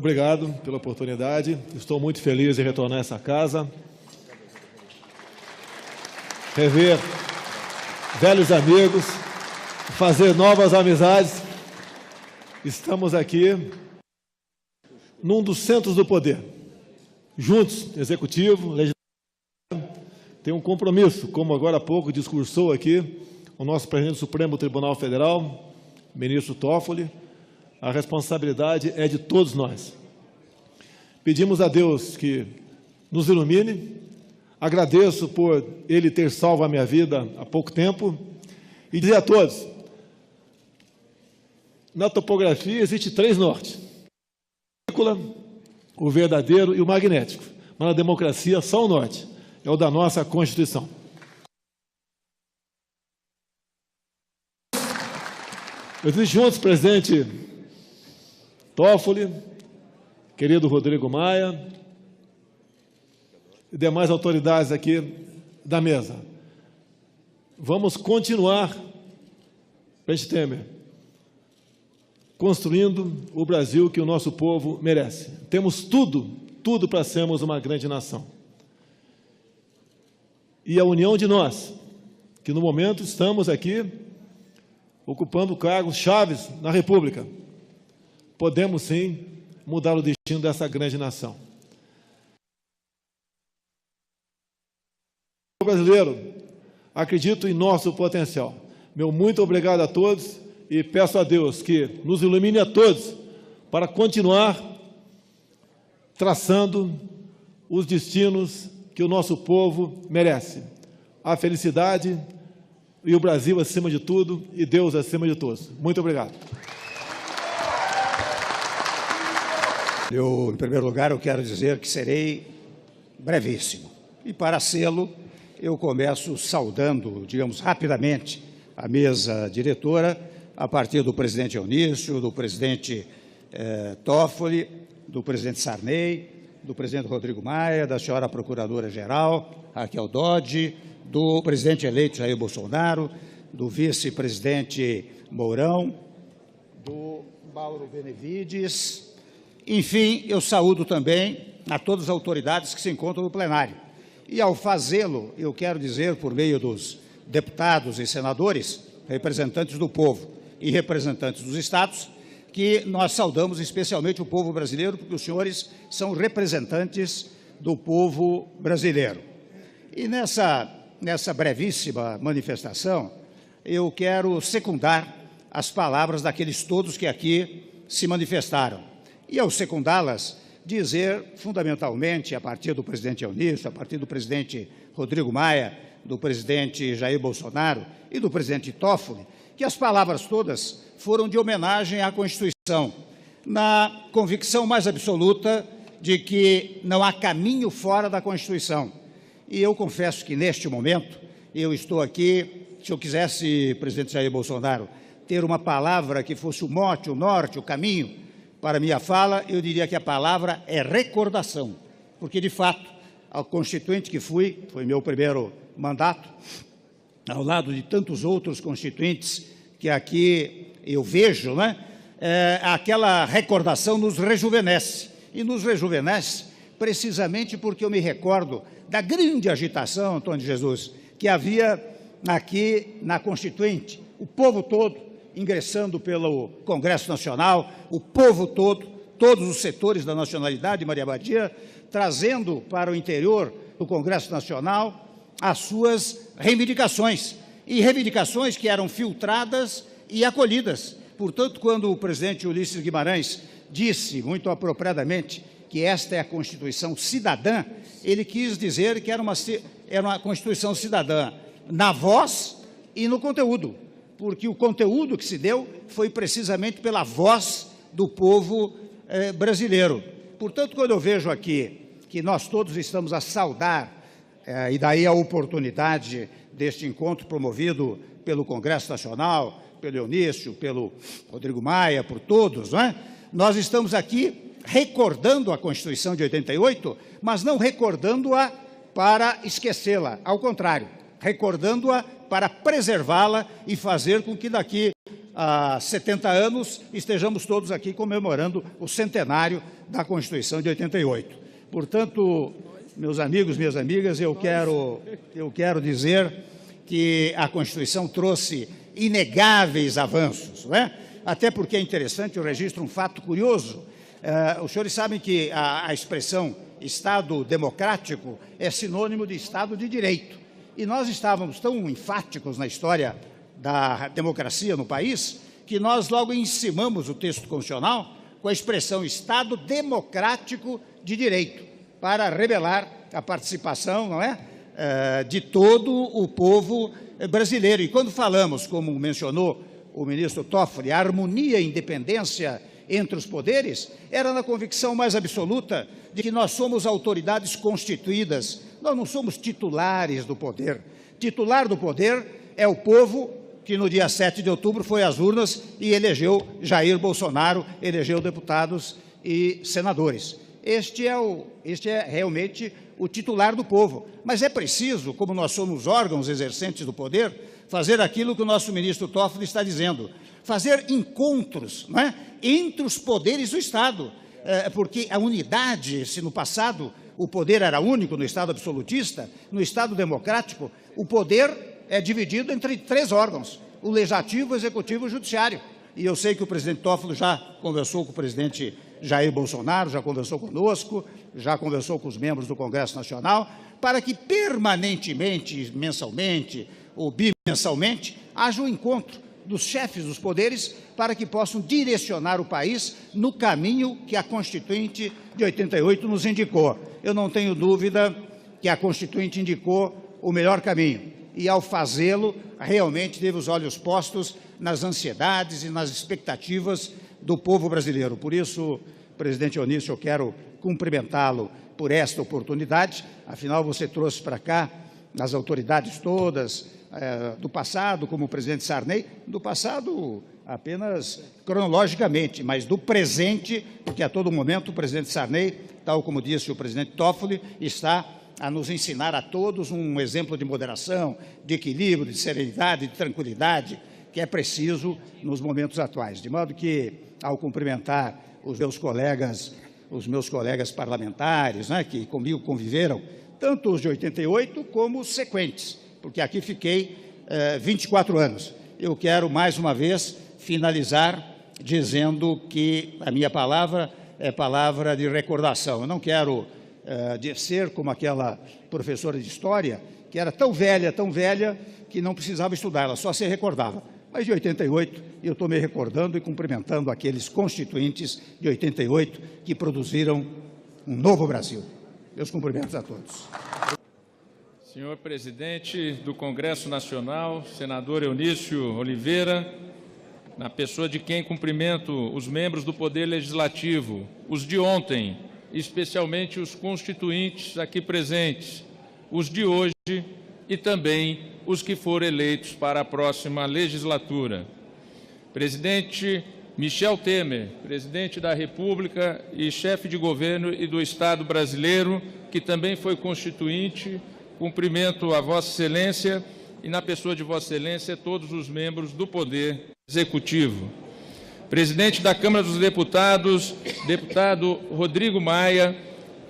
Obrigado pela oportunidade. Estou muito feliz em retornar a essa casa, rever velhos amigos, fazer novas amizades. Estamos aqui num dos centros do poder, juntos, executivo, legislativo, tem um compromisso, como agora há pouco discursou aqui o nosso presidente do Supremo Tribunal Federal, ministro Toffoli. A responsabilidade é de todos nós. Pedimos a Deus que nos ilumine. Agradeço por Ele ter salvo a minha vida há pouco tempo. E dizer a todos, na topografia existe 3 nortes: o verdadeiro e o magnético. Mas na democracia só o norte, é o da nossa Constituição. Eu disse juntos, presidente Toffoli, querido Rodrigo Maia e demais autoridades aqui da mesa, vamos continuar, presidente Temer, construindo o Brasil que o nosso povo merece. Temos tudo para sermos uma grande nação. E a união de nós, que no momento estamos aqui ocupando cargos chaves na República, podemos sim mudar o destino dessa grande nação. Brasileiro, acredito em nosso potencial. Meu muito obrigado a todos e peço a Deus que nos ilumine a todos para continuar traçando os destinos que o nosso povo merece. A felicidade e o Brasil acima de tudo e Deus acima de todos. Muito obrigado. Em primeiro lugar, eu quero dizer que serei brevíssimo. E para sê-lo, eu começo saudando, digamos, rapidamente, a mesa diretora, a partir do presidente Eunício, do presidente Toffoli, do presidente Sarney, do presidente Rodrigo Maia, da senhora procuradora-geral, Raquel Dodge, do presidente eleito Jair Bolsonaro, do vice-presidente Mourão, do Mauro Benevides. Enfim, eu saúdo também a todas as autoridades que se encontram no plenário. E, ao fazê-lo, eu quero dizer, por meio dos deputados e senadores, representantes do povo e representantes dos estados, que nós saudamos especialmente o povo brasileiro, porque os senhores são representantes do povo brasileiro. E nessa brevíssima manifestação, eu quero secundar as palavras daqueles todos que aqui se manifestaram. E, ao secundá-las, dizer, fundamentalmente, a partir do presidente Eunício, a partir do presidente Rodrigo Maia, do presidente Jair Bolsonaro e do presidente Toffoli, que as palavras todas foram de homenagem à Constituição, na convicção mais absoluta de que não há caminho fora da Constituição. E eu confesso que, neste momento, eu estou aqui, se eu quisesse, presidente Jair Bolsonaro, ter uma palavra que fosse o mote, o norte, o caminho para a minha fala, eu diria que a palavra é recordação, porque, de fato, ao constituinte que fui, foi meu primeiro mandato, ao lado de tantos outros constituintes que aqui eu vejo, né? Aquela recordação nos rejuvenesce, e nos rejuvenesce precisamente porque eu me recordo da grande agitação, Antônio de Jesus, que havia aqui na Constituinte, o povo todo ingressando pelo Congresso Nacional, o povo todo, todos os setores da nacionalidade, Maria Badia, trazendo para o interior do Congresso Nacional as suas reivindicações, e reivindicações que eram filtradas e acolhidas. Portanto, quando o presidente Ulisses Guimarães disse, muito apropriadamente, que esta é a Constituição cidadã, ele quis dizer que era uma Constituição cidadã na voz e no conteúdo, porque o conteúdo que se deu foi precisamente pela voz do povo brasileiro. Portanto, quando eu vejo aqui que nós todos estamos a saudar, e daí a oportunidade deste encontro promovido pelo Congresso Nacional, pelo Eunício, pelo Rodrigo Maia, por todos, não é? Nós estamos aqui recordando a Constituição de 88, mas não recordando-a para esquecê-la, ao contrário, recordando-a para preservá-la e fazer com que daqui a 70 anos estejamos todos aqui comemorando o centenário da Constituição de 88. Portanto, meus amigos, minhas amigas, eu quero dizer que a Constituição trouxe inegáveis avanços, não é? Até porque é interessante, eu registro um fato curioso. Os senhores sabem que a expressão Estado democrático é sinônimo de Estado de direito. E nós estávamos tão enfáticos na história da democracia no país que nós logo encimamos o texto constitucional com a expressão Estado democrático de direito, para revelar a participação, não é, de todo o povo brasileiro. E quando falamos, como mencionou o ministro Toffoli, a harmonia e independência entre os poderes, era na convicção mais absoluta de que nós somos autoridades constituídas, nós não somos titulares do poder. Titular do poder é o povo que no dia 7 de outubro foi às urnas e elegeu Jair Bolsonaro, elegeu deputados e senadores. Este é realmente o titular do povo. Mas é preciso, como nós somos órgãos exercentes do poder, fazer aquilo que o nosso ministro Toffoli está dizendo, fazer encontros, não é, entre os poderes do Estado, porque a unidade, se no passado o poder era único no Estado absolutista, no Estado democrático, o poder é dividido entre 3 órgãos, o Legislativo, o Executivo e o Judiciário. E eu sei que o presidente Toffoli já conversou com o presidente Jair Bolsonaro, já conversou conosco, já conversou com os membros do Congresso Nacional, para que permanentemente, mensalmente ou bimensalmente, haja um encontro dos chefes dos poderes para que possam direcionar o país no caminho que a Constituinte de 88 nos indicou. Eu não tenho dúvida que a Constituinte indicou o melhor caminho e, ao fazê-lo, realmente teve os olhos postos nas ansiedades e nas expectativas do povo brasileiro. Por isso, presidente Eunício, eu quero cumprimentá-lo por esta oportunidade. Afinal, você trouxe para cá as autoridades todas do passado, como o presidente Sarney, do passado apenas cronologicamente, mas do presente, porque a todo momento o presidente Sarney, tal como disse o presidente Toffoli, está a nos ensinar a todos um exemplo de moderação, de equilíbrio, de serenidade, de tranquilidade, que é preciso nos momentos atuais. De modo que, ao cumprimentar os meus colegas parlamentares, né, que comigo conviveram, tanto os de 88 como os sequentes, porque aqui fiquei 24 anos. Eu quero, mais uma vez, finalizar dizendo que a minha palavra é palavra de recordação. Eu não quero ser como aquela professora de história, que era tão velha, que não precisava estudar, ela só se recordava. Mas de 88, eu estou me recordando e cumprimentando aqueles constituintes de 88 que produziram um novo Brasil. Meus cumprimentos a todos. Senhor presidente do Congresso Nacional, senador Eunício Oliveira, na pessoa de quem cumprimento os membros do Poder Legislativo, os de ontem, especialmente os constituintes aqui presentes, os de hoje e também os que foram eleitos para a próxima legislatura. Presidente Michel Temer, presidente da República e chefe de governo e do Estado brasileiro, que também foi constituinte, cumprimento a Vossa Excelência e, na pessoa de Vossa Excelência, todos os membros do Poder Executivo. Presidente da Câmara dos Deputados, deputado Rodrigo Maia,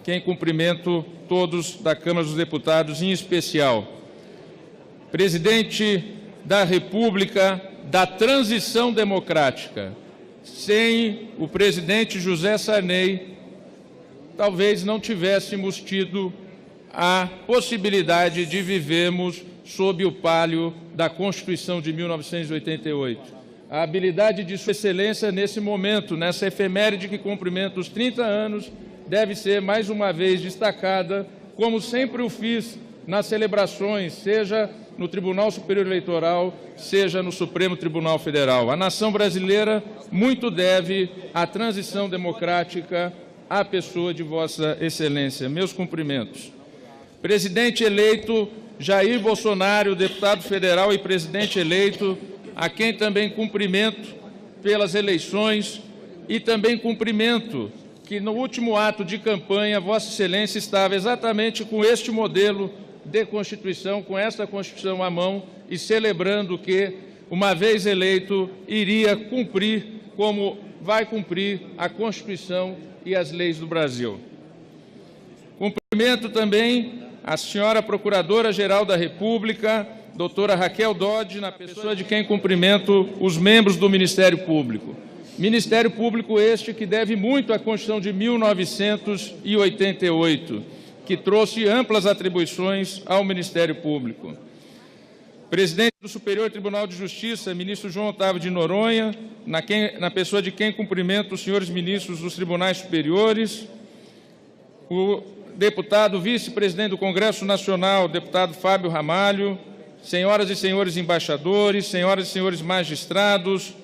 quem cumprimento todos da Câmara dos Deputados, em especial. Presidente da República da Transição Democrática. Sem o presidente José Sarney, talvez não tivéssemos tido a possibilidade de vivermos sob o palio da Constituição de 1988. A habilidade de Sua Excelência nesse momento, nessa efeméride que cumprimenta os 30 anos, deve ser mais uma vez destacada, como sempre o fiz nas celebrações, seja no Tribunal Superior Eleitoral, seja no Supremo Tribunal Federal. A nação brasileira muito deve à transição democrática à pessoa de Vossa Excelência. Meus cumprimentos. Presidente eleito Jair Bolsonaro, deputado federal e presidente eleito, a quem também cumprimento pelas eleições e também cumprimento que no último ato de campanha Vossa Excelência estava exatamente com este modelo de Constituição, com esta Constituição à mão e celebrando que, uma vez eleito, iria cumprir como vai cumprir a Constituição e as leis do Brasil. Cumprimento também a senhora Procuradora-Geral da República, doutora Raquel Dodge, na pessoa de quem cumprimento os membros do Ministério Público. Ministério Público este que deve muito à Constituição de 1988, que trouxe amplas atribuições ao Ministério Público. Presidente do Superior Tribunal de Justiça, ministro João Otávio de Noronha, na pessoa de quem cumprimento os senhores ministros dos Tribunais Superiores, o deputado vice-presidente do Congresso Nacional, deputado Fábio Ramalho, senhoras e senhores embaixadores, senhoras e senhores magistrados,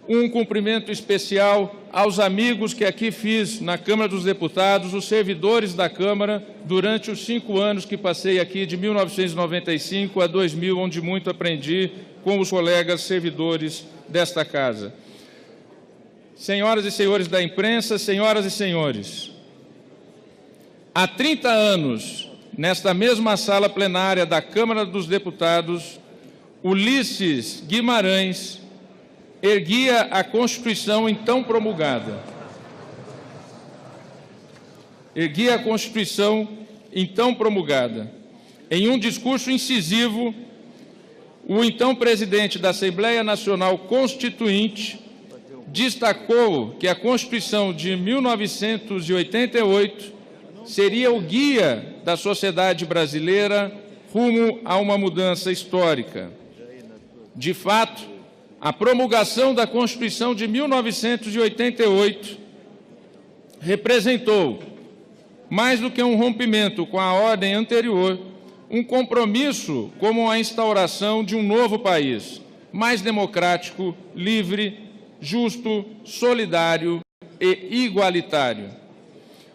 um cumprimento especial aos amigos que aqui fiz na Câmara dos Deputados, os servidores da Câmara, durante os 5 anos que passei aqui, de 1995 a 2000, onde muito aprendi com os colegas servidores desta casa. Senhoras e senhores da imprensa, senhoras e senhores, há 30 anos, nesta mesma sala plenária da Câmara dos Deputados, Ulisses Guimarães erguia a Constituição então promulgada. Erguia a Constituição então promulgada. Em um discurso incisivo, o então presidente da Assembleia Nacional Constituinte destacou que a Constituição de 1988 seria o guia da sociedade brasileira rumo a uma mudança histórica. De fato, a promulgação da Constituição de 1988 representou, mais do que um rompimento com a ordem anterior, um compromisso como a instauração de um novo país, mais democrático, livre, justo, solidário e igualitário.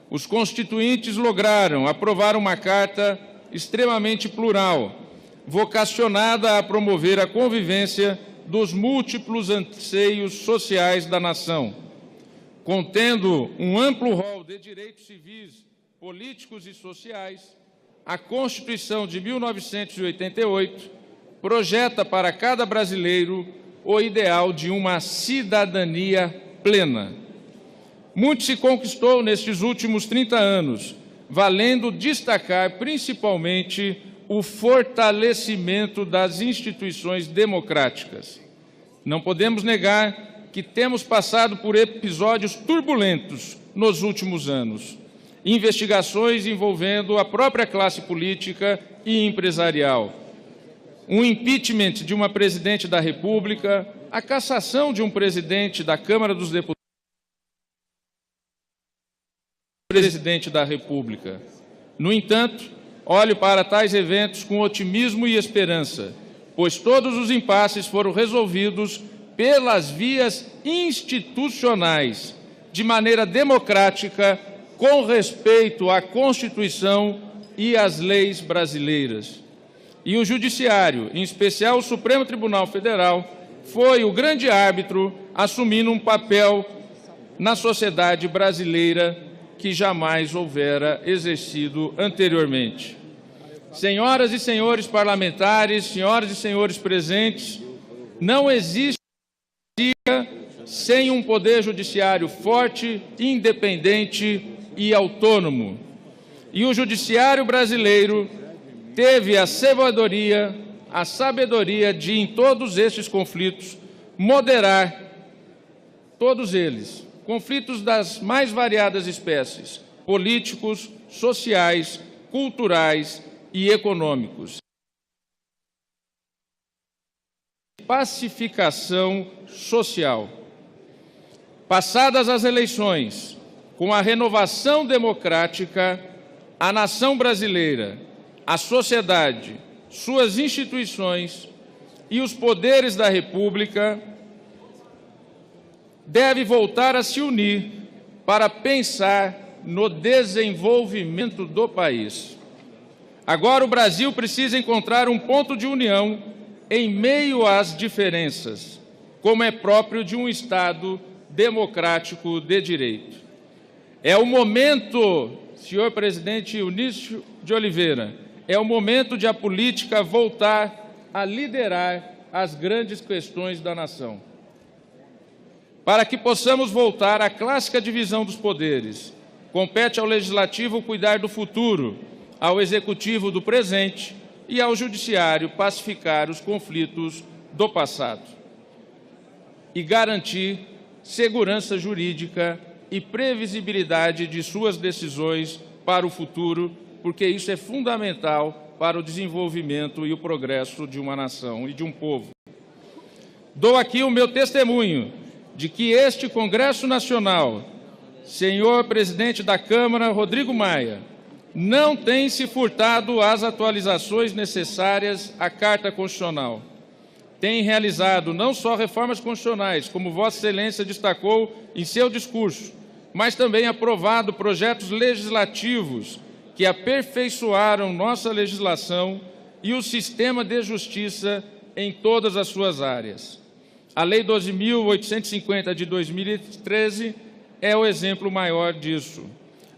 Os constituintes lograram aprovar uma carta extremamente plural, vocacionada a promover a convivência dos múltiplos anseios sociais da nação, contendo um amplo rol de direitos civis, políticos e sociais. A Constituição de 1988 projeta para cada brasileiro o ideal de uma cidadania plena. Muito se conquistou nestes últimos 30 anos, valendo destacar principalmente o fortalecimento das instituições democráticas. Não podemos negar que temos passado por episódios turbulentos nos últimos anos. Investigações envolvendo a própria classe política e empresarial, um impeachment de uma presidente da República, a cassação de um presidente da Câmara dos Deputados, presidente da República. No entanto, olho para tais eventos com otimismo e esperança, pois todos os impasses foram resolvidos pelas vias institucionais, de maneira democrática, com respeito à Constituição e às leis brasileiras. E o Judiciário, em especial o Supremo Tribunal Federal, foi o grande árbitro, assumindo um papel na sociedade brasileira que jamais houvera exercido anteriormente. Senhoras e senhores parlamentares, senhoras e senhores presentes, não existe sem um poder judiciário forte, independente e autônomo. E o judiciário brasileiro teve a sabedoria de, em todos estes conflitos, moderar todos eles, conflitos das mais variadas espécies, políticos, sociais, culturais e econômicos. Pacificação social. Passadas as eleições, com a renovação democrática, a nação brasileira, a sociedade, suas instituições e os poderes da República deve voltar a se unir para pensar no desenvolvimento do país. Agora o Brasil precisa encontrar um ponto de união em meio às diferenças, como é próprio de um Estado democrático de direito. É o momento, senhor presidente Eunício de Oliveira, é o momento de a política voltar a liderar as grandes questões da nação. Para que possamos voltar à clássica divisão dos poderes, compete ao Legislativo cuidar do futuro, ao Executivo do presente e ao Judiciário pacificar os conflitos do passado e garantir segurança jurídica e previsibilidade de suas decisões para o futuro, porque isso é fundamental para o desenvolvimento e o progresso de uma nação e de um povo. Dou aqui o meu testemunho de que este Congresso Nacional, senhor presidente da Câmara, Rodrigo Maia, não tem se furtado às atualizações necessárias à Carta Constitucional. Tem realizado não só reformas constitucionais, como Vossa Excelência destacou em seu discurso, mas também aprovado projetos legislativos que aperfeiçoaram nossa legislação e o sistema de justiça em todas as suas áreas. A Lei 12.850 de 2013 é o exemplo maior disso.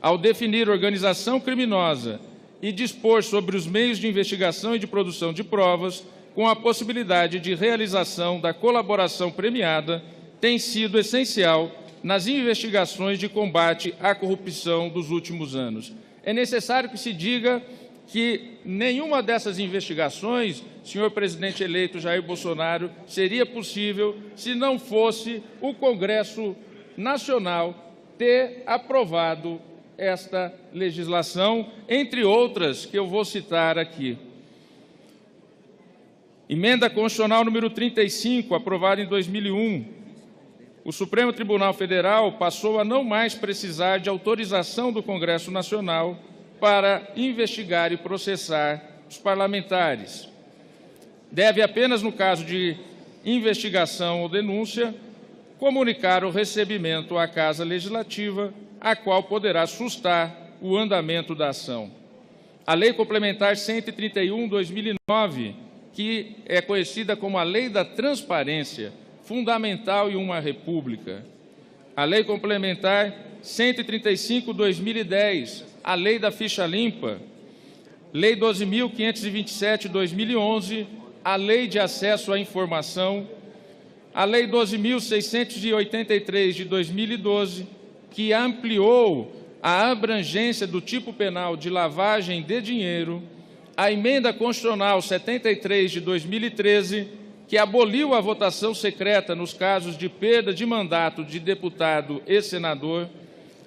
Ao definir organização criminosa e dispor sobre os meios de investigação e de produção de provas, com a possibilidade de realização da colaboração premiada, tem sido essencial nas investigações de combate à corrupção dos últimos anos. É necessário que se diga que nenhuma dessas investigações, senhor presidente eleito Jair Bolsonaro, seria possível se não fosse o Congresso Nacional ter aprovado esta legislação, entre outras que eu vou citar aqui. Emenda Constitucional número 35, aprovada em 2001. O Supremo Tribunal Federal passou a não mais precisar de autorização do Congresso Nacional para investigar e processar os parlamentares. Deve apenas, no caso de investigação ou denúncia, comunicar o recebimento à Casa Legislativa, a qual poderá sustar o andamento da ação. A Lei Complementar 131/2009, que é conhecida como a Lei da Transparência, fundamental em uma república. A Lei Complementar 135/2010, a Lei da Ficha Limpa. Lei 12.527/2011, a Lei de Acesso à Informação. A Lei 12.683 de 2012, que ampliou a abrangência do tipo penal de lavagem de dinheiro. A Emenda Constitucional 73 de 2013, que aboliu a votação secreta nos casos de perda de mandato de deputado e senador.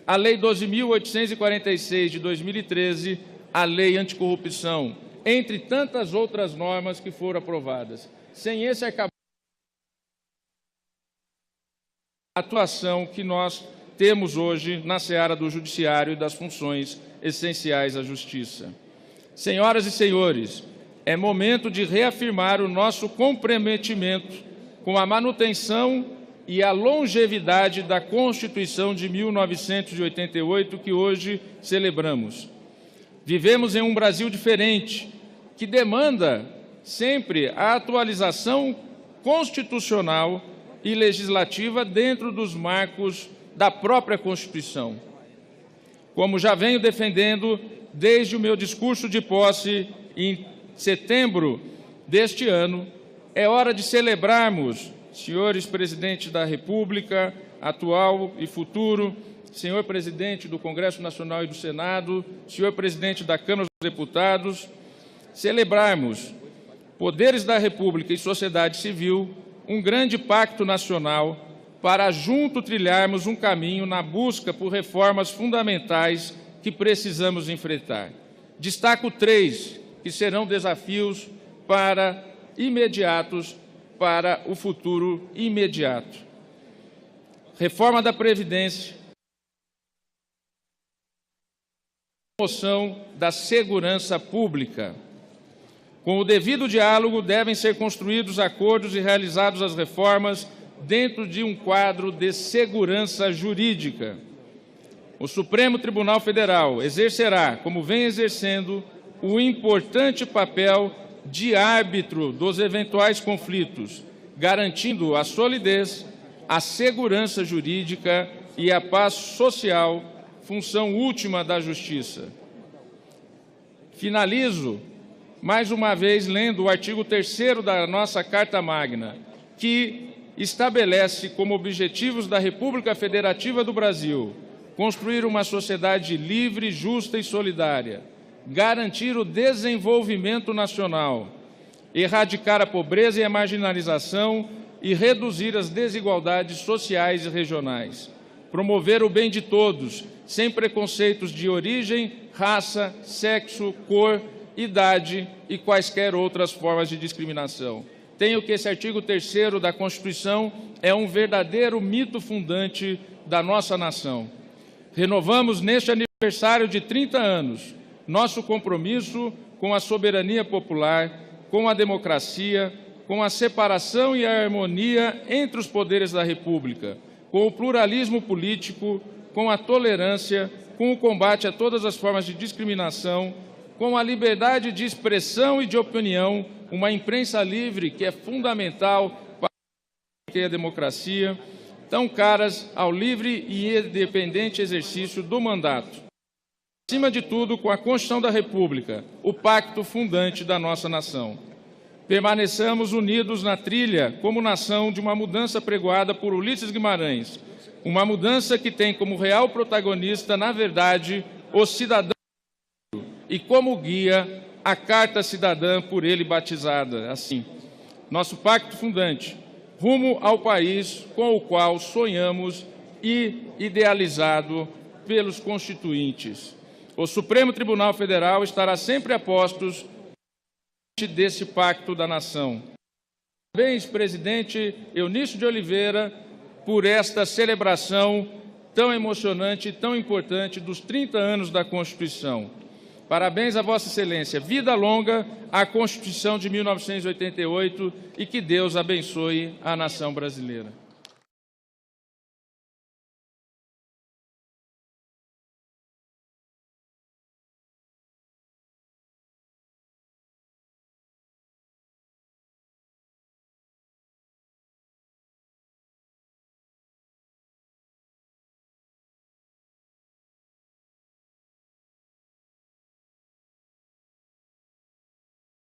A Lei 12.846 de 2013, a Lei Anticorrupção, entre tantas outras normas que foram aprovadas. Sem esse arcabouço, a atuação que nós temos hoje na seara do Judiciário e das funções essenciais à Justiça. Senhoras e senhores, é momento de reafirmar o nosso comprometimento com a manutenção e a longevidade da Constituição de 1988, que hoje celebramos. Vivemos em um Brasil diferente, que demanda sempre a atualização constitucional e legislativa dentro dos marcos da própria Constituição. Como já venho defendendo desde o meu discurso de posse em setembro deste ano, é hora de celebrarmos, senhores presidentes da República, atual e futuro, senhor presidente do Congresso Nacional e do Senado, senhor presidente da Câmara dos Deputados, celebrarmos, poderes da República e sociedade civil, um grande pacto nacional para junto trilharmos um caminho na busca por reformas fundamentais que precisamos enfrentar. Destaco 3 que serão desafios imediatos para o futuro imediato. Reforma da Previdência, promoção da segurança pública. Com o devido diálogo, devem ser construídos acordos e realizadas as reformas dentro de um quadro de segurança jurídica. O Supremo Tribunal Federal exercerá, como vem exercendo, o importante papel de árbitro dos eventuais conflitos, garantindo a solidez, a segurança jurídica e a paz social, função última da Justiça. Finalizo mais uma vez lendo o artigo 3º da nossa Carta Magna, que estabelece como objetivos da República Federativa do Brasil construir uma sociedade livre, justa e solidária, garantir o desenvolvimento nacional, erradicar a pobreza e a marginalização e reduzir as desigualdades sociais e regionais, promover o bem de todos, sem preconceitos de origem, raça, sexo, cor, idade e quaisquer outras formas de discriminação. Tenho que esse artigo 3º da Constituição é um verdadeiro mito fundante da nossa nação. Renovamos neste aniversário de 30 anos nosso compromisso com a soberania popular, com a democracia, com a separação e a harmonia entre os poderes da República, com o pluralismo político, com a tolerância, com o combate a todas as formas de discriminação, com a liberdade de expressão e de opinião, uma imprensa livre que é fundamental para a democracia, tão caras ao livre e independente exercício do mandato. Acima de tudo, com a Constituição da República, o pacto fundante da nossa nação. Permaneçamos unidos na trilha, como nação, de uma mudança pregoada por Ulisses Guimarães, uma mudança que tem como real protagonista, na verdade, o cidadão e como guia a Carta Cidadã por ele batizada. Assim, nosso pacto fundante, rumo ao país com o qual sonhamos e idealizado pelos constituintes. O Supremo Tribunal Federal estará sempre a postos desse pacto da nação. Parabéns, presidente Eunício de Oliveira, por esta celebração tão emocionante e tão importante dos 30 anos da Constituição. Parabéns a Vossa Excelência. Vida longa à Constituição de 1988 e que Deus abençoe a nação brasileira.